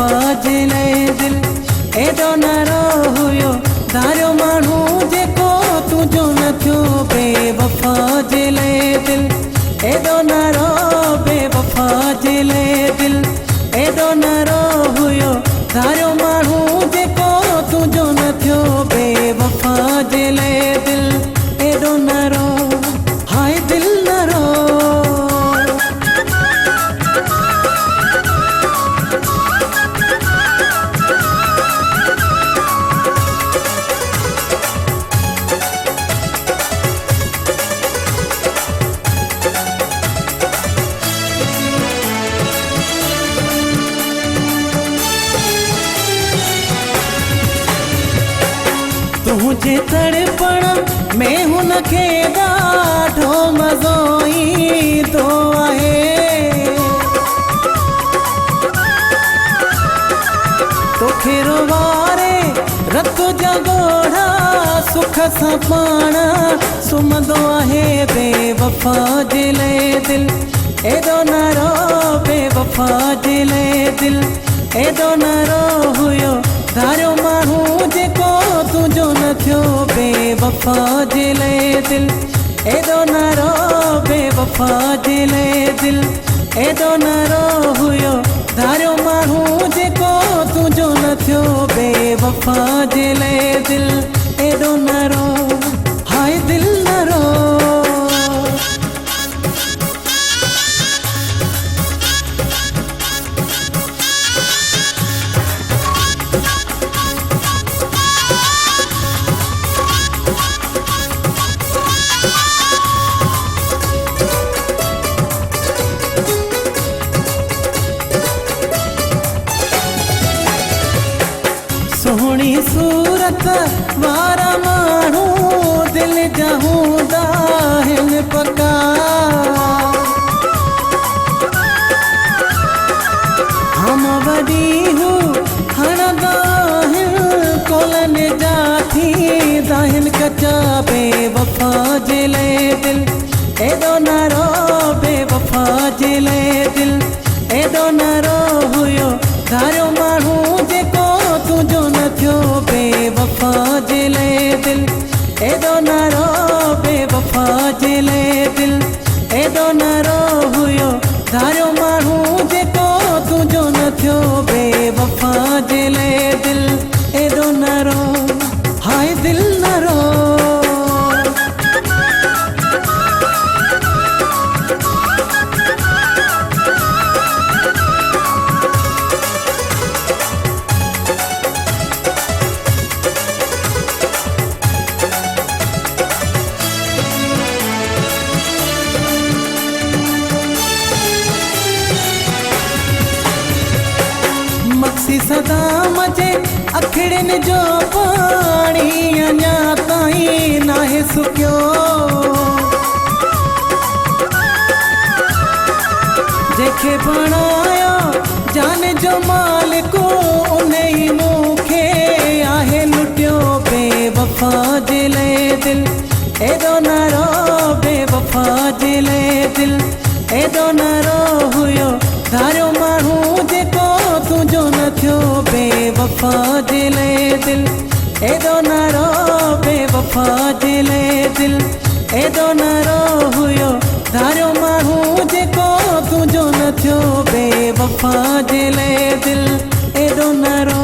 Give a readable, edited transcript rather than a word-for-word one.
बेवफा जिले दिल एडो नारो हुयो धारो मानू जेको तुझो न थियो बेवफा जिले दिल एडो नारो बेवफा जिले दिल एडो नारो हुयो धारो मानू जेको तुझो न थियो बेवफा जिले दिल एडो नारो हाय दिल नारो तुझे तड़पण में हुनखे ॾाढो मज़ो ईंदो आहे तोखे रोवारे रत जा ॻोढ़ा सुख सां पाण सुम्हंदो आहे बेवफा जिले दिल एॾो नारो बेवफा जिले दिल एॾो नारो हुयो धारो माण्हू जेको तुझो न थियो बेवफा जिले दिल एॾो नारो बेवफा जिले दिल एॾो नारो हुयो धारो माण्हू जेको तुझो न थियो बेवफा जिले दिल एॾो नारो हाय दिल नारो सोहणी सूरत वारा माण्हू दिल जा हूंदा आहिनि पका हम वॾी हू हणंदा आहिनि कोलनि जा थींदा आहिनि कचा बेवफा जिले दिल एॾो नारो बेवफा जिले दिल एॾो नारो हुयो धारो माण्हू जेको तुझो न थियो बेवफा जिले दिल एॾो नारो बेवफा जिले दिल एॾो नारो हुयो धारो माण्हू जेको तुझो न थियो बेवफा जिले दिल एॾो नारो हाय दिल नारो मक्सी सदा मजे अखिड़िन जो पानी अञा ताईं नाहे सुकियो जेके बणायो जान जो मालिक उन ई मूंखे आहे लुटियो बेवफा जिले दिल एॾो नारो बेवफा जिले दिल एॾो नारो हुयो धारो माण्हू जेको तुझो न थियो बेवफा जिले दिल एॾो नारो बेवफा जिले दिल एॾो नारो हुयो धारो माण्हू जेको तुझो न थियो बेवफा जिले दिल एॾो नारो